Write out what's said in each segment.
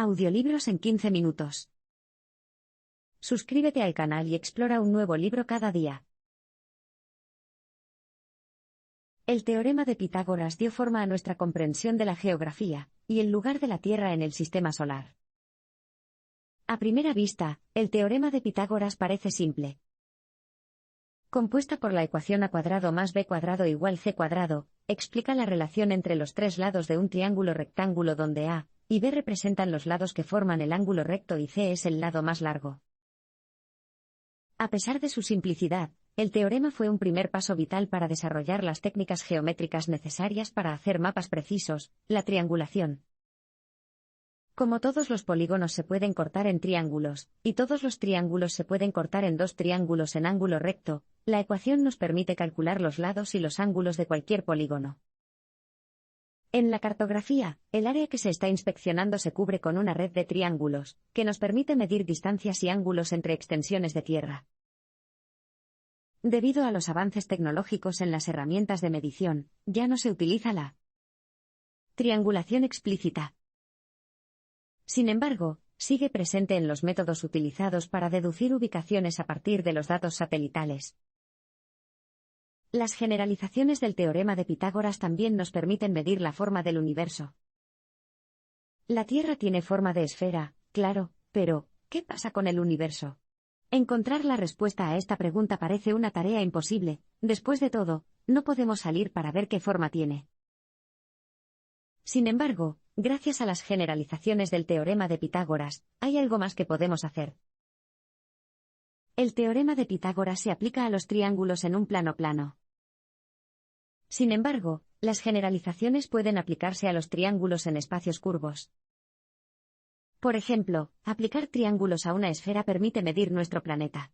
Audiolibros en 15 minutos. Suscríbete al canal y explora un nuevo libro cada día. El teorema de Pitágoras dio forma a nuestra comprensión de la geografía y el lugar de la Tierra en el sistema solar. A primera vista, el teorema de Pitágoras parece simple. Compuesta por la ecuación a cuadrado más b cuadrado igual c cuadrado, explica la relación entre los tres lados de un triángulo rectángulo donde a y b representan los lados que forman el ángulo recto y c es el lado más largo. A pesar de su simplicidad, el teorema fue un primer paso vital para desarrollar las técnicas geométricas necesarias para hacer mapas precisos, la triangulación. Como todos los polígonos se pueden cortar en triángulos, y todos los triángulos se pueden cortar en dos triángulos en ángulo recto, la ecuación nos permite calcular los lados y los ángulos de cualquier polígono. En la cartografía, el área que se está inspeccionando se cubre con una red de triángulos, que nos permite medir distancias y ángulos entre extensiones de tierra. Debido a los avances tecnológicos en las herramientas de medición, ya no se utiliza la triangulación explícita. Sin embargo, sigue presente en los métodos utilizados para deducir ubicaciones a partir de los datos satelitales. Las generalizaciones del teorema de Pitágoras también nos permiten medir la forma del universo. La Tierra tiene forma de esfera, claro, pero ¿qué pasa con el universo? Encontrar la respuesta a esta pregunta parece una tarea imposible. Después de todo, no podemos salir para ver qué forma tiene. Sin embargo, gracias a las generalizaciones del teorema de Pitágoras, hay algo más que podemos hacer. El teorema de Pitágoras se aplica a los triángulos en un plano plano. Sin embargo, las generalizaciones pueden aplicarse a los triángulos en espacios curvos. Por ejemplo, aplicar triángulos a una esfera permite medir nuestro planeta.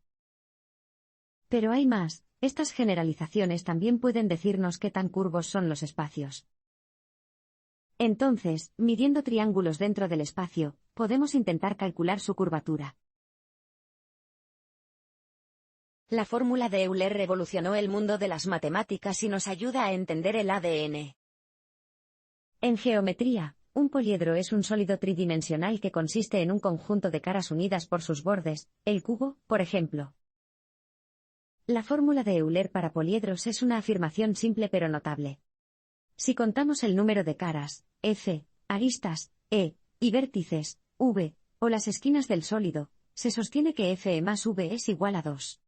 Pero hay más, estas generalizaciones también pueden decirnos qué tan curvos son los espacios. Entonces, midiendo triángulos dentro del espacio, podemos intentar calcular su curvatura. La fórmula de Euler revolucionó el mundo de las matemáticas y nos ayuda a entender el ADN. En geometría, un poliedro es un sólido tridimensional que consiste en un conjunto de caras unidas por sus bordes, el cubo, por ejemplo. La fórmula de Euler para poliedros es una afirmación simple pero notable. Si contamos el número de caras, F, aristas, E, y vértices, V, o las esquinas del sólido, se sostiene que F más V es igual a 2.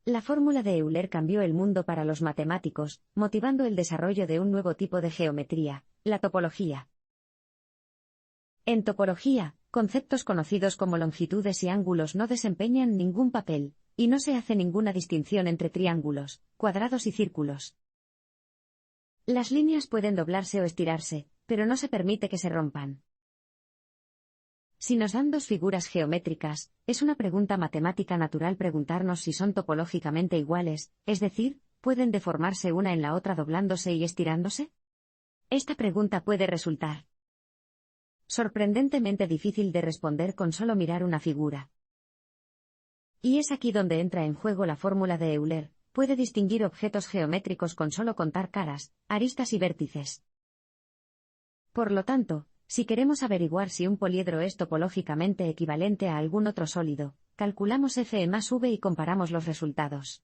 La fórmula de Euler cambió el mundo para los matemáticos, motivando el desarrollo de un nuevo tipo de geometría, la topología. En topología, conceptos conocidos como longitudes y ángulos no desempeñan ningún papel, y no se hace ninguna distinción entre triángulos, cuadrados y círculos. Las líneas pueden doblarse o estirarse, pero no se permite que se rompan. Si nos dan dos figuras geométricas, es una pregunta matemática natural preguntarnos si son topológicamente iguales, es decir, ¿pueden deformarse una en la otra doblándose y estirándose? Esta pregunta puede resultar sorprendentemente difícil de responder con solo mirar una figura. Y es aquí donde entra en juego la fórmula de Euler. Puede distinguir objetos geométricos con solo contar caras, aristas y vértices. Por lo tanto, si queremos averiguar si un poliedro es topológicamente equivalente a algún otro sólido, calculamos F más V y comparamos los resultados.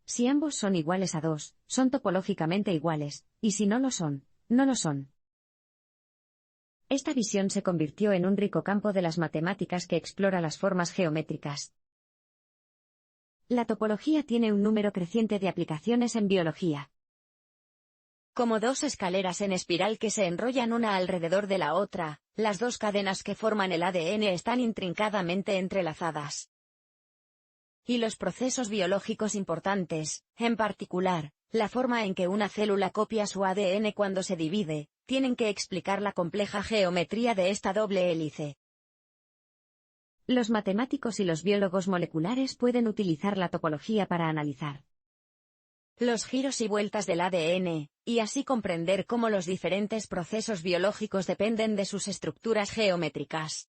Si ambos son iguales a 2, son topológicamente iguales, y si no lo son, no lo son. Esta visión se convirtió en un rico campo de las matemáticas que explora las formas geométricas. La topología tiene un número creciente de aplicaciones en biología. Como dos escaleras en espiral que se enrollan una alrededor de la otra, las dos cadenas que forman el ADN están intrincadamente entrelazadas. Y los procesos biológicos importantes, en particular, la forma en que una célula copia su ADN cuando se divide, tienen que explicar la compleja geometría de esta doble hélice. Los matemáticos y los biólogos moleculares pueden utilizar la topología para analizar los giros y vueltas del ADN, y así comprender cómo los diferentes procesos biológicos dependen de sus estructuras geométricas.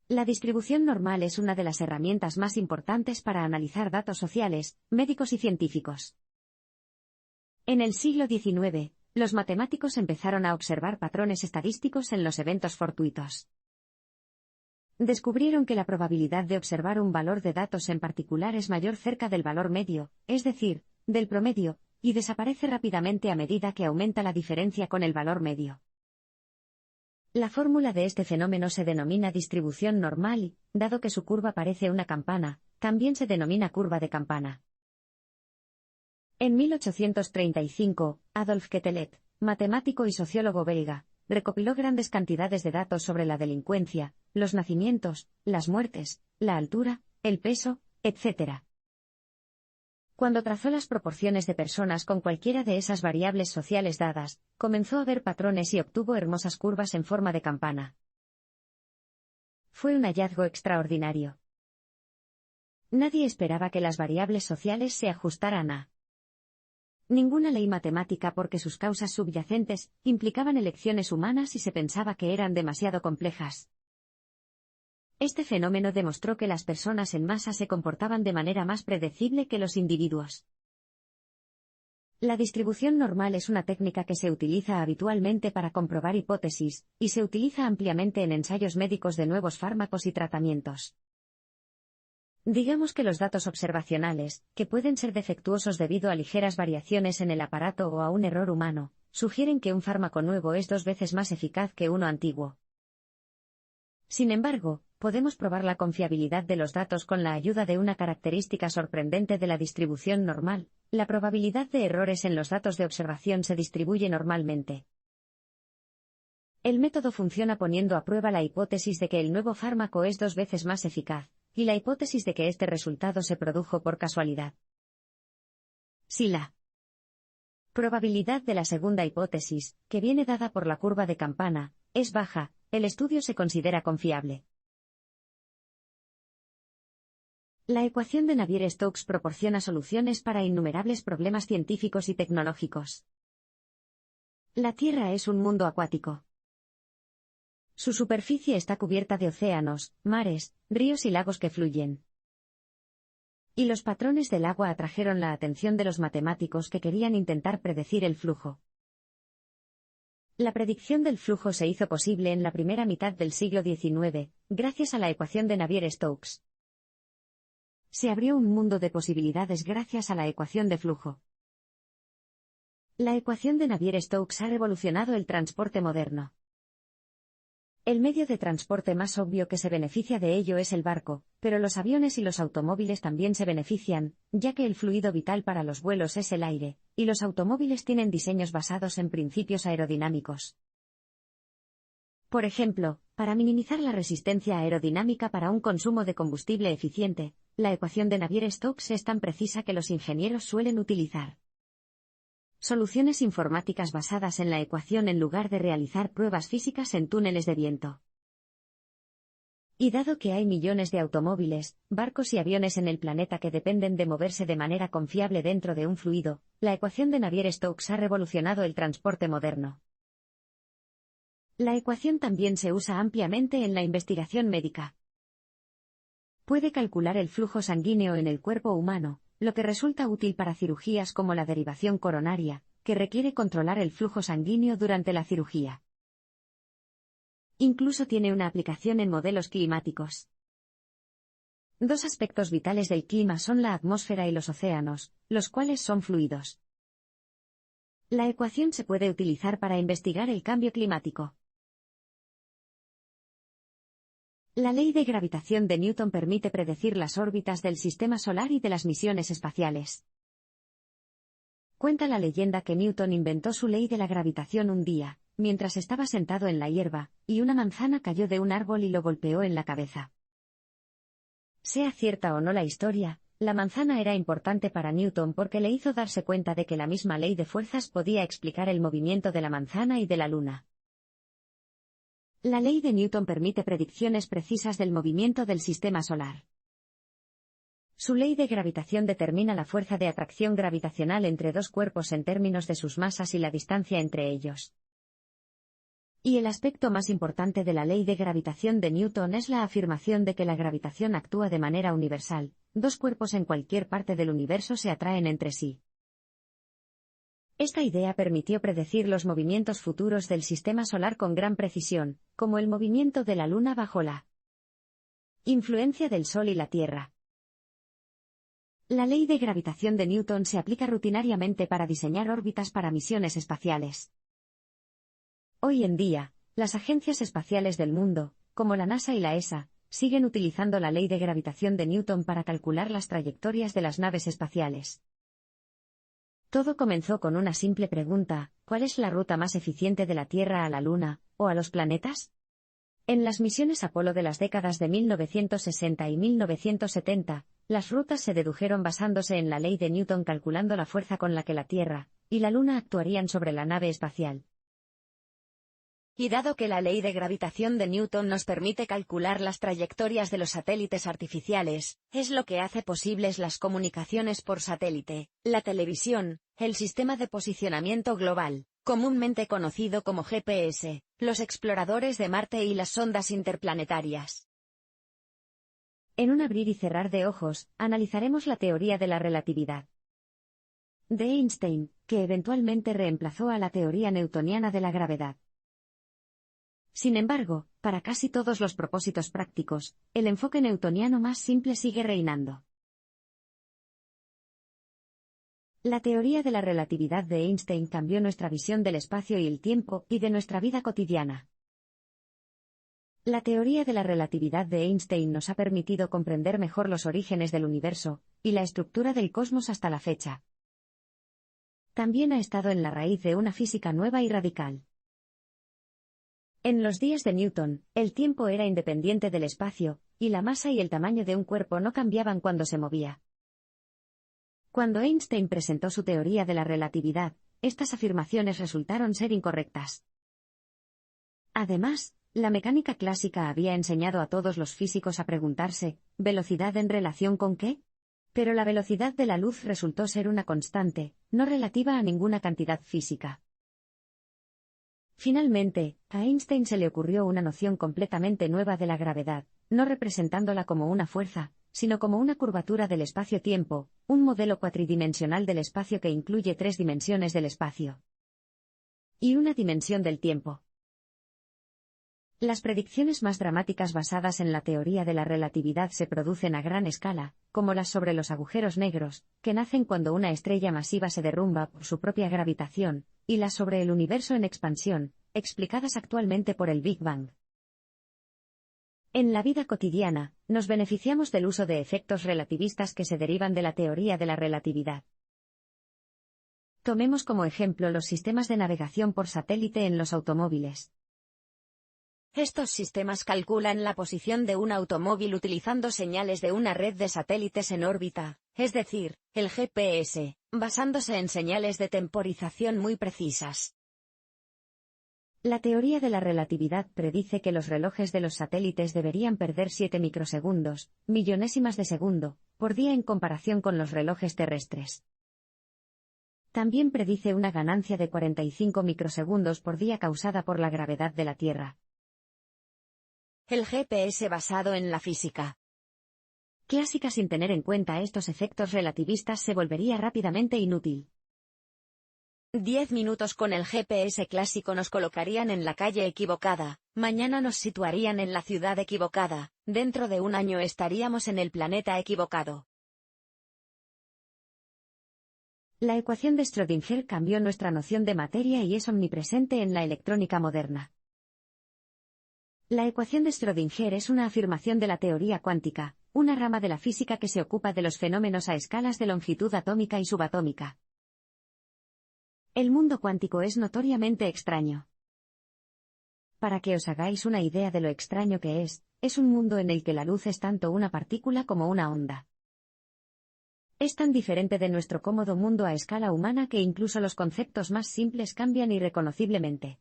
La distribución normal es una de las herramientas más importantes para analizar datos sociales, médicos y científicos. En el siglo XIX, los matemáticos empezaron a observar patrones estadísticos en los eventos fortuitos. Descubrieron que la probabilidad de observar un valor de datos en particular es mayor cerca del valor medio, es decir, del promedio, y desaparece rápidamente a medida que aumenta la diferencia con el valor medio. La fórmula de este fenómeno se denomina distribución normal y, dado que su curva parece una campana, también se denomina curva de campana. En 1835, Adolphe Quetelet, matemático y sociólogo belga, recopiló grandes cantidades de datos sobre la delincuencia, los nacimientos, las muertes, la altura, el peso, etc. Cuando trazó las proporciones de personas con cualquiera de esas variables sociales dadas, comenzó a ver patrones y obtuvo hermosas curvas en forma de campana. Fue un hallazgo extraordinario. Nadie esperaba que las variables sociales se ajustaran a ninguna ley matemática porque sus causas subyacentes implicaban elecciones humanas y se pensaba que eran demasiado complejas. Este fenómeno demostró que las personas en masa se comportaban de manera más predecible que los individuos. La distribución normal es una técnica que se utiliza habitualmente para comprobar hipótesis, y se utiliza ampliamente en ensayos médicos de nuevos fármacos y tratamientos. Digamos que los datos observacionales, que pueden ser defectuosos debido a ligeras variaciones en el aparato o a un error humano, sugieren que un fármaco nuevo es 2 veces más eficaz que uno antiguo. Sin embargo, podemos probar la confiabilidad de los datos con la ayuda de una característica sorprendente de la distribución normal: la probabilidad de errores en los datos de observación se distribuye normalmente. El método funciona poniendo a prueba la hipótesis de que el nuevo fármaco es 2 veces más eficaz, y la hipótesis de que este resultado se produjo por casualidad. Si la probabilidad de la segunda hipótesis, que viene dada por la curva de campana, es baja, el estudio se considera confiable. La ecuación de Navier-Stokes proporciona soluciones para innumerables problemas científicos y tecnológicos. La Tierra es un mundo acuático. Su superficie está cubierta de océanos, mares, ríos y lagos que fluyen. Y los patrones del agua atrajeron la atención de los matemáticos que querían intentar predecir el flujo. La predicción del flujo se hizo posible en la primera mitad del siglo XIX, gracias a la ecuación de Navier-Stokes. Se abrió un mundo de posibilidades gracias a la ecuación de flujo. La ecuación de Navier-Stokes ha revolucionado el transporte moderno. El medio de transporte más obvio que se beneficia de ello es el barco, pero los aviones y los automóviles también se benefician, ya que el fluido vital para los vuelos es el aire, y los automóviles tienen diseños basados en principios aerodinámicos. Por ejemplo, para minimizar la resistencia aerodinámica para un consumo de combustible eficiente, la ecuación de Navier-Stokes es tan precisa que los ingenieros suelen utilizar soluciones informáticas basadas en la ecuación en lugar de realizar pruebas físicas en túneles de viento. Y dado que hay millones de automóviles, barcos y aviones en el planeta que dependen de moverse de manera confiable dentro de un fluido, la ecuación de Navier-Stokes ha revolucionado el transporte moderno. La ecuación también se usa ampliamente en la investigación médica. Puede calcular el flujo sanguíneo en el cuerpo humano, lo que resulta útil para cirugías como la derivación coronaria, que requiere controlar el flujo sanguíneo durante la cirugía. Incluso tiene una aplicación en modelos climáticos. 2 aspectos vitales del clima son la atmósfera y los océanos, los cuales son fluidos. La ecuación se puede utilizar para investigar el cambio climático. La ley de gravitación de Newton permite predecir las órbitas del sistema solar y de las misiones espaciales. Cuenta la leyenda que Newton inventó su ley de la gravitación un día, mientras estaba sentado en la hierba, y una manzana cayó de un árbol y lo golpeó en la cabeza. Sea cierta o no la historia, la manzana era importante para Newton porque le hizo darse cuenta de que la misma ley de fuerzas podía explicar el movimiento de la manzana y de la luna. La ley de Newton permite predicciones precisas del movimiento del sistema solar. Su ley de gravitación determina la fuerza de atracción gravitacional entre 2 cuerpos en términos de sus masas y la distancia entre ellos. Y el aspecto más importante de la ley de gravitación de Newton es la afirmación de que la gravitación actúa de manera universal: 2 cuerpos en cualquier parte del universo se atraen entre sí. Esta idea permitió predecir los movimientos futuros del sistema solar con gran precisión, como el movimiento de la Luna bajo la influencia del Sol y la Tierra. La ley de gravitación de Newton se aplica rutinariamente para diseñar órbitas para misiones espaciales. Hoy en día, las agencias espaciales del mundo, como la NASA y la ESA, siguen utilizando la ley de gravitación de Newton para calcular las trayectorias de las naves espaciales. Todo comenzó con una simple pregunta: ¿cuál es la ruta más eficiente de la Tierra a la Luna, o a los planetas? En las misiones Apolo de las décadas de 1960 y 1970, las rutas se dedujeron basándose en la ley de Newton, calculando la fuerza con la que la Tierra y la Luna actuarían sobre la nave espacial. Y dado que la ley de gravitación de Newton nos permite calcular las trayectorias de los satélites artificiales, es lo que hace posibles las comunicaciones por satélite, la televisión, el sistema de posicionamiento global, comúnmente conocido como GPS, los exploradores de Marte y las sondas interplanetarias. En un abrir y cerrar de ojos, analizaremos la teoría de la relatividad de Einstein, que eventualmente reemplazó a la teoría newtoniana de la gravedad. Sin embargo, para casi todos los propósitos prácticos, el enfoque newtoniano más simple sigue reinando. La teoría de la relatividad de Einstein cambió nuestra visión del espacio y el tiempo, y de nuestra vida cotidiana. La teoría de la relatividad de Einstein nos ha permitido comprender mejor los orígenes del universo, y la estructura del cosmos hasta la fecha. También ha estado en la raíz de una física nueva y radical. En los días de Newton, el tiempo era independiente del espacio, y la masa y el tamaño de un cuerpo no cambiaban cuando se movía. Cuando Einstein presentó su teoría de la relatividad, estas afirmaciones resultaron ser incorrectas. Además, la mecánica clásica había enseñado a todos los físicos a preguntarse, ¿velocidad en relación con qué? Pero la velocidad de la luz resultó ser una constante, no relativa a ninguna cantidad física. Finalmente, a Einstein se le ocurrió una noción completamente nueva de la gravedad, no representándola como una fuerza, sino como una curvatura del espacio-tiempo, un modelo cuatridimensional del espacio que incluye 3 dimensiones del espacio y una dimensión del tiempo. Las predicciones más dramáticas basadas en la teoría de la relatividad se producen a gran escala, como las sobre los agujeros negros, que nacen cuando una estrella masiva se derrumba por su propia gravitación, y las sobre el universo en expansión, explicadas actualmente por el Big Bang. En la vida cotidiana, nos beneficiamos del uso de efectos relativistas que se derivan de la teoría de la relatividad. Tomemos como ejemplo los sistemas de navegación por satélite en los automóviles. Estos sistemas calculan la posición de un automóvil utilizando señales de una red de satélites en órbita, es decir, el GPS, basándose en señales de temporización muy precisas. La teoría de la relatividad predice que los relojes de los satélites deberían perder 7 microsegundos, millonésimas de segundo, por día en comparación con los relojes terrestres. También predice una ganancia de 45 microsegundos por día causada por la gravedad de la Tierra. El GPS basado en la física clásica sin tener en cuenta estos efectos relativistas se volvería rápidamente inútil. 10 minutos con el GPS clásico nos colocarían en la calle equivocada, mañana nos situarían en la ciudad equivocada, dentro de un año estaríamos en el planeta equivocado. La ecuación de Schrödinger cambió nuestra noción de materia y es omnipresente en la electrónica moderna. La ecuación de Schrödinger es una afirmación de la teoría cuántica, una rama de la física que se ocupa de los fenómenos a escalas de longitud atómica y subatómica. El mundo cuántico es notoriamente extraño. Para que os hagáis una idea de lo extraño que es un mundo en el que la luz es tanto una partícula como una onda. Es tan diferente de nuestro cómodo mundo a escala humana que incluso los conceptos más simples cambian irreconociblemente.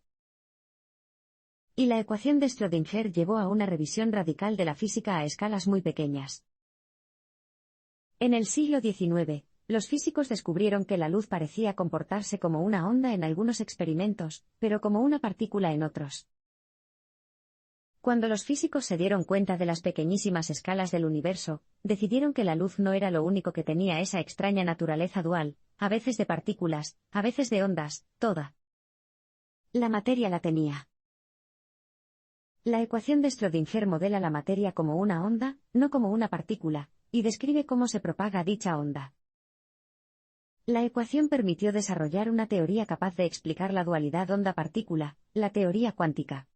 Y la ecuación de Schrödinger llevó a una revisión radical de la física a escalas muy pequeñas. En el siglo XIX, los físicos descubrieron que la luz parecía comportarse como una onda en algunos experimentos, pero como una partícula en otros. Cuando los físicos se dieron cuenta de las pequeñísimas escalas del universo, decidieron que la luz no era lo único que tenía esa extraña naturaleza dual, a veces de partículas, a veces de ondas, toda la materia la tenía. La ecuación de Schrödinger modela la materia como una onda, no como una partícula, y describe cómo se propaga dicha onda. La ecuación permitió desarrollar una teoría capaz de explicar la dualidad onda-partícula, la teoría cuántica.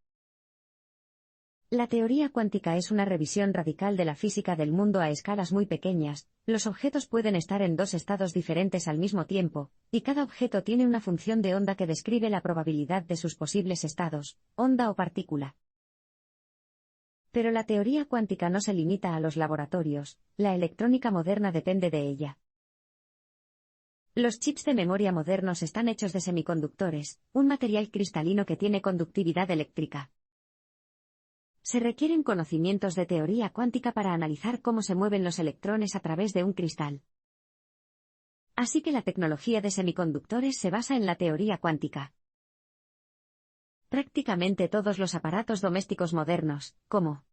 La teoría cuántica es una revisión radical de la física del mundo a escalas muy pequeñas. Los objetos pueden estar en dos estados diferentes al mismo tiempo, y cada objeto tiene una función de onda que describe la probabilidad de sus posibles estados, onda o partícula. Pero la teoría cuántica no se limita a los laboratorios, la electrónica moderna depende de ella. Los chips de memoria modernos están hechos de semiconductores, un material cristalino que tiene conductividad eléctrica. Se requieren conocimientos de teoría cuántica para analizar cómo se mueven los electrones a través de un cristal. Así que la tecnología de semiconductores se basa en la teoría cuántica. Prácticamente todos los aparatos domésticos modernos, como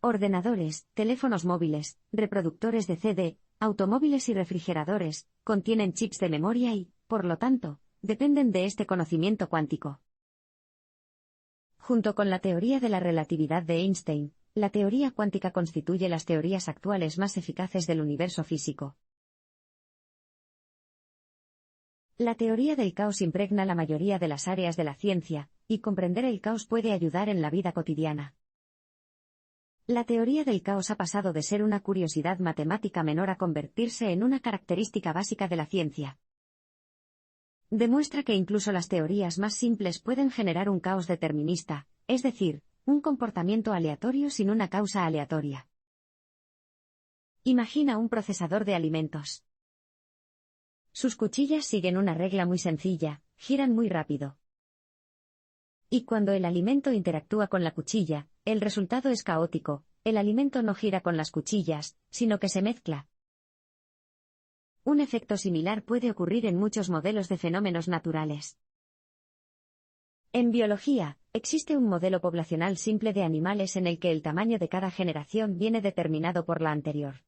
ordenadores, teléfonos móviles, reproductores de CD, automóviles y refrigeradores, contienen chips de memoria y, por lo tanto, dependen de este conocimiento cuántico. Junto con la teoría de la relatividad de Einstein, la teoría cuántica constituye las teorías actuales más eficaces del universo físico. La teoría del caos impregna la mayoría de las áreas de la ciencia, y comprender el caos puede ayudar en la vida cotidiana. La teoría del caos ha pasado de ser una curiosidad matemática menor a convertirse en una característica básica de la ciencia. Demuestra que incluso las teorías más simples pueden generar un caos determinista, es decir, un comportamiento aleatorio sin una causa aleatoria. Imagina un procesador de alimentos. Sus cuchillas siguen una regla muy sencilla, giran muy rápido. Y cuando el alimento interactúa con la cuchilla, el resultado es caótico, el alimento no gira con las cuchillas, sino que se mezcla. Un efecto similar puede ocurrir en muchos modelos de fenómenos naturales. En biología, existe un modelo poblacional simple de animales en el que el tamaño de cada generación viene determinado por la anterior.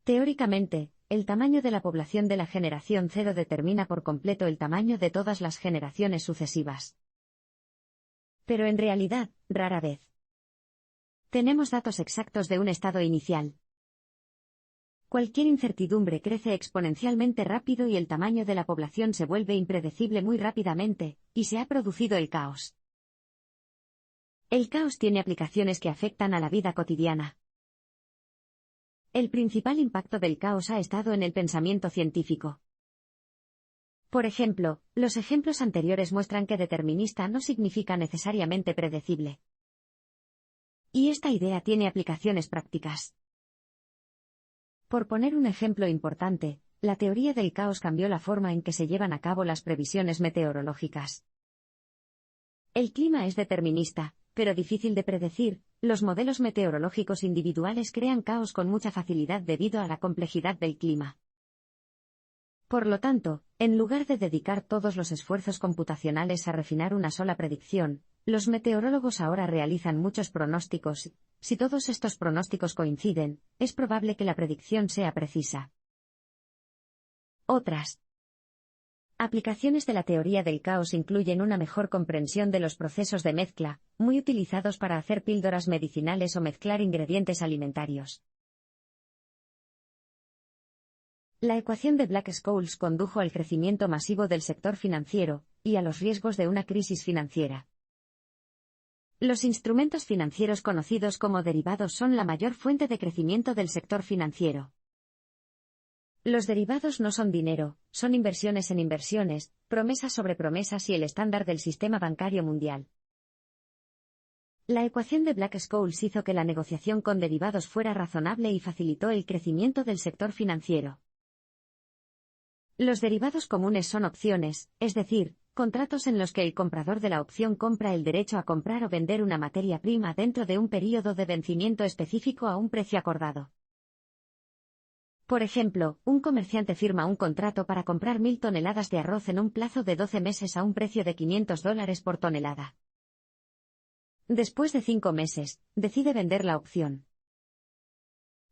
Teóricamente, el tamaño de la población de la generación 0 determina por completo el tamaño de todas las generaciones sucesivas. Pero en realidad, rara vez tenemos datos exactos de un estado inicial. Cualquier incertidumbre crece exponencialmente rápido y el tamaño de la población se vuelve impredecible muy rápidamente, y se ha producido el caos. El caos tiene aplicaciones que afectan a la vida cotidiana. El principal impacto del caos ha estado en el pensamiento científico. Por ejemplo, los ejemplos anteriores muestran que determinista no significa necesariamente predecible. Y esta idea tiene aplicaciones prácticas. Por poner un ejemplo importante, la teoría del caos cambió la forma en que se llevan a cabo las previsiones meteorológicas. El clima es determinista, pero difícil de predecir. Los modelos meteorológicos individuales crean caos con mucha facilidad debido a la complejidad del clima. Por lo tanto, en lugar de dedicar todos los esfuerzos computacionales a refinar una sola predicción, los meteorólogos ahora realizan muchos pronósticos. Si todos estos pronósticos coinciden, es probable que la predicción sea precisa. Otras aplicaciones de la teoría del caos incluyen una mejor comprensión de los procesos de mezcla, muy utilizados para hacer píldoras medicinales o mezclar ingredientes alimentarios. La ecuación de Black-Scholes condujo al crecimiento masivo del sector financiero, y a los riesgos de una crisis financiera. Los instrumentos financieros conocidos como derivados son la mayor fuente de crecimiento del sector financiero. Los derivados no son dinero, son inversiones en inversiones, promesas sobre promesas y el estándar del sistema bancario mundial. La ecuación de Black-Scholes hizo que la negociación con derivados fuera razonable y facilitó el crecimiento del sector financiero. Los derivados comunes son opciones, es decir, contratos en los que el comprador de la opción compra el derecho a comprar o vender una materia prima dentro de un período de vencimiento específico a un precio acordado. Por ejemplo, un comerciante firma un contrato para comprar 1000 toneladas de arroz en un plazo de 12 meses a un precio de $500 por tonelada. Después de 5 meses, decide vender la opción.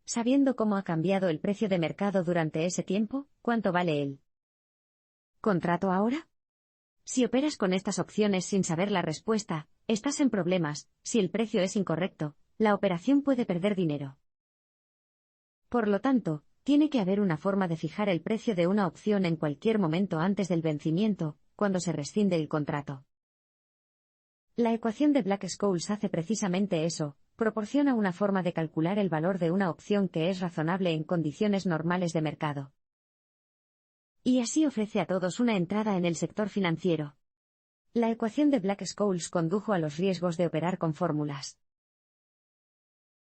Sabiendo cómo ha cambiado el precio de mercado durante ese tiempo, ¿cuánto vale el contrato ahora? Si operas con estas opciones sin saber la respuesta, estás en problemas. Si el precio es incorrecto, la operación puede perder dinero. Por lo tanto, tiene que haber una forma de fijar el precio de una opción en cualquier momento antes del vencimiento, cuando se rescinde el contrato. La ecuación de Black-Scholes hace precisamente eso, proporciona una forma de calcular el valor de una opción que es razonable en condiciones normales de mercado. Y así ofrece a todos una entrada en el sector financiero. La ecuación de Black-Scholes condujo a los riesgos de operar con fórmulas.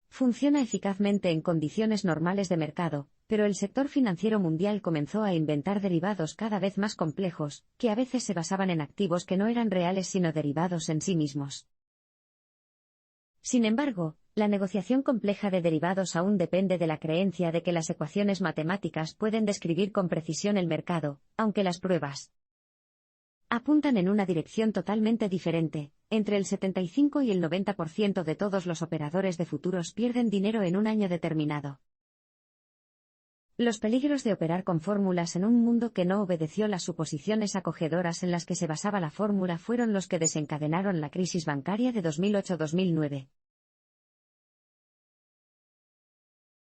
Funciona eficazmente en condiciones normales de mercado, pero el sector financiero mundial comenzó a inventar derivados cada vez más complejos, que a veces se basaban en activos que no eran reales sino derivados en sí mismos. Sin embargo, la negociación compleja de derivados aún depende de la creencia de que las ecuaciones matemáticas pueden describir con precisión el mercado, aunque las pruebas apuntan en una dirección totalmente diferente. Entre el 75 y el 90% de todos los operadores de futuros pierden dinero en un año determinado. Los peligros de operar con fórmulas en un mundo que no obedeció las suposiciones acogedoras en las que se basaba la fórmula fueron los que desencadenaron la crisis bancaria de 2008-2009.